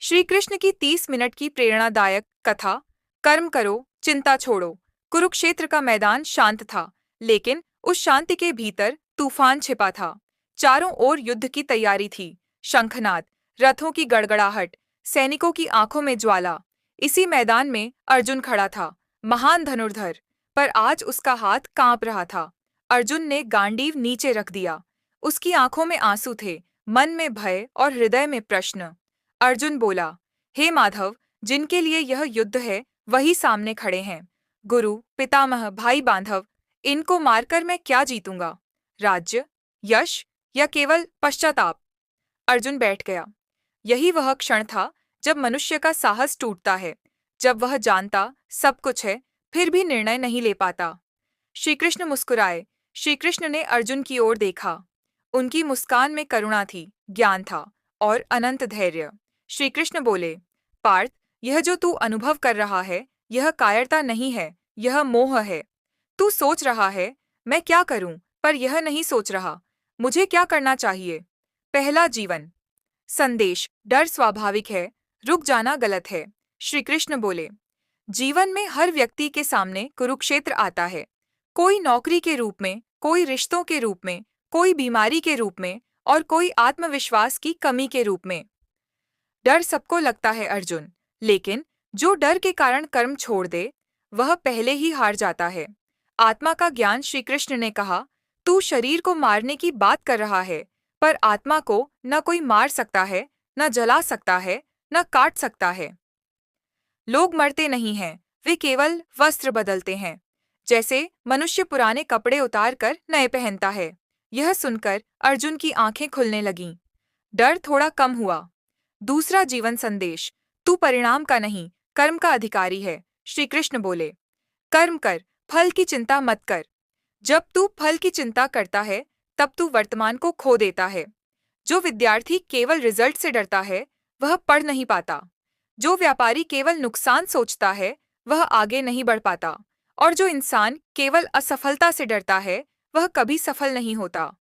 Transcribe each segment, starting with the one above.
श्री कृष्ण की 30 मिनट की प्रेरणादायक कथा। कर्म करो, चिंता छोड़ो। कुरुक्षेत्र का मैदान शांत था, लेकिन उस शांति के भीतर तूफान छिपा था। चारों ओर युद्ध की तैयारी थी। शंखनाद, रथों की गड़गड़ाहट, सैनिकों की आंखों में ज्वाला। इसी मैदान में अर्जुन खड़ा था, महान धनुर्धर। पर आज उसका हाथ कांप रहा था। अर्जुन ने गांडीव नीचे रख दिया। उसकी आंखों में आंसू थे, मन में भय और हृदय में प्रश्न। अर्जुन बोला, हे माधव, जिनके लिए यह युद्ध है वही सामने खड़े हैं। गुरु, पितामह, भाई बांधव, इनको मारकर मैं क्या जीतूंगा? राज्य, यश या केवल पश्चाताप? अर्जुन बैठ गया। यही वह क्षण था जब मनुष्य का साहस टूटता है, जब वह जानता सब कुछ है, फिर भी निर्णय नहीं ले पाता। श्री कृष्ण मुस्कुराए। श्री कृष्ण ने अर्जुन की ओर देखा। उनकी मुस्कान में करुणा थी, ज्ञान था और अनंत धैर्य। श्री कृष्ण बोले, पार्थ, यह जो तू अनुभव कर रहा है, यह कायरता नहीं है, यह मोह है। तू सोच रहा है, मैं क्या करूं, पर यह नहीं सोच रहा, मुझे क्या करना चाहिए। पहला जीवन संदेश। डर स्वाभाविक है, रुक जाना गलत है। श्री कृष्ण बोले, जीवन में हर व्यक्ति के सामने कुरुक्षेत्र आता है। कोई नौकरी के रूप में, कोई रिश्तों के रूप में, कोई बीमारी के रूप में और कोई आत्मविश्वास की कमी के रूप में। डर सबको लगता है अर्जुन, लेकिन जो डर के कारण कर्म छोड़ दे, वह पहले ही हार जाता है। आत्मा का ज्ञान। श्री कृष्ण ने कहा, तू शरीर को मारने की बात कर रहा है, पर आत्मा को न कोई मार सकता है, न जला सकता है, न काट सकता है। लोग मरते नहीं हैं, वे केवल वस्त्र बदलते हैं, जैसे मनुष्य पुराने कपड़े उतार कर नए पहनता है। यह सुनकर अर्जुन की आंखें खुलने लगीं। डर थोड़ा कम हुआ। दूसरा जीवन संदेश। तू परिणाम का नहीं, कर्म का अधिकारी है। श्री कृष्ण बोले, कर्म कर, फल की चिंता मत कर। जब तू फल की चिंता करता है, तब तू वर्तमान को खो देता है। जो विद्यार्थी केवल रिजल्ट से डरता है, वह पढ़ नहीं पाता। जो व्यापारी केवल नुकसान सोचता है, वह आगे नहीं बढ़ पाता। और जो इंसान केवल असफलता से डरता है, वह कभी सफल नहीं होता।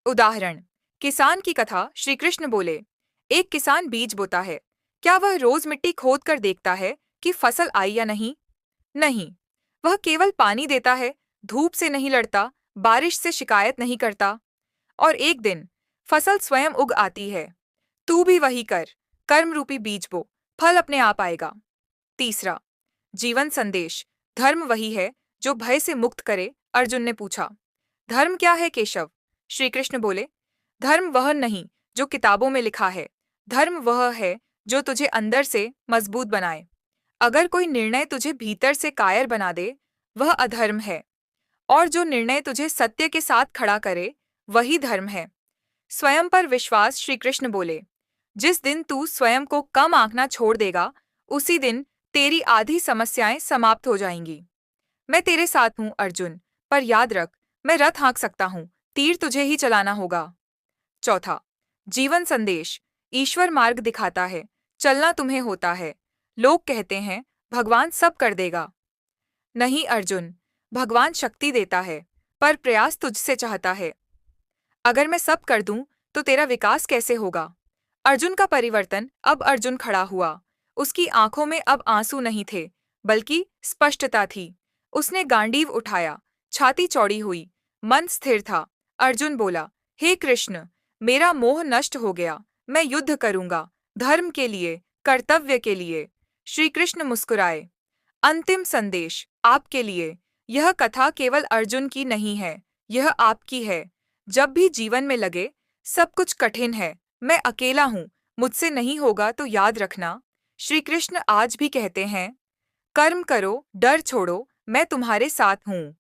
उदाहरण, किसान की कथा। श्री कृष्ण बोले, एक किसान बीज बोता है। क्या वह रोज मिट्टी खोद कर देखता है कि फसल आई या नहीं? नहीं। वह केवल पानी देता है, धूप से नहीं लड़ता, बारिश से शिकायत नहीं करता। और एक दिन फसल स्वयं उग आती है। तू भी वही कर, कर्म रूपी बीज बो, फल अपने आप आएगा। तीसरा जीवन संदेश। धर्म वही है जो भय से मुक्त करे। अर्जुन ने पूछा, धर्म क्या है केशव? श्री कृष्ण बोले, धर्म वह नहीं जो किताबों में लिखा है, धर्म वह है जो तुझे अंदर से मजबूत बनाए। अगर कोई निर्णय तुझे भीतर से कायर बना दे, वह अधर्म है, और जो निर्णय तुझे सत्य के साथ खड़ा करे, वही धर्म है। स्वयं पर विश्वास। श्री कृष्ण बोले, जिस दिन तू स्वयं को कम आंकना छोड़ देगा, उसी दिन तेरी आधी समस्याएं समाप्त हो जाएंगी। मैं तेरे साथ हूं अर्जुन, पर याद रख, मैं रथ हाँक सकता हूं, तीर तुझे ही चलाना होगा। चौथा जीवन संदेश। ईश्वर मार्ग दिखाता है, चलना तुम्हें होता है। लोग कहते हैं भगवान सब कर देगा। नहीं अर्जुन, भगवान शक्ति देता है, पर प्रयास तुझसे चाहता है। अगर मैं सब कर दूं, तो तेरा विकास कैसे होगा? अर्जुन का परिवर्तन। अब अर्जुन खड़ा हुआ। उसकी आंखों में अब आंसू नहीं थे, बल्कि स्पष्टता थी। उसने गांडीव उठाया, छाती चौड़ी हुई, मन स्थिर था। अर्जुन बोला, हे कृष्ण, मेरा मोह नष्ट हो गया, मैं युद्ध करूंगा, धर्म के लिए, कर्तव्य के लिए। श्री कृष्ण मुस्कुराए। अंतिम संदेश आपके लिए। यह कथा केवल अर्जुन की नहीं है, यह आपकी है। जब भी जीवन में लगे सब कुछ कठिन है, मैं अकेला हूँ, मुझसे नहीं होगा, तो याद रखना, श्री कृष्ण आज भी कहते हैं, कर्म करो, डर छोड़ो, मैं तुम्हारे साथ हूँ।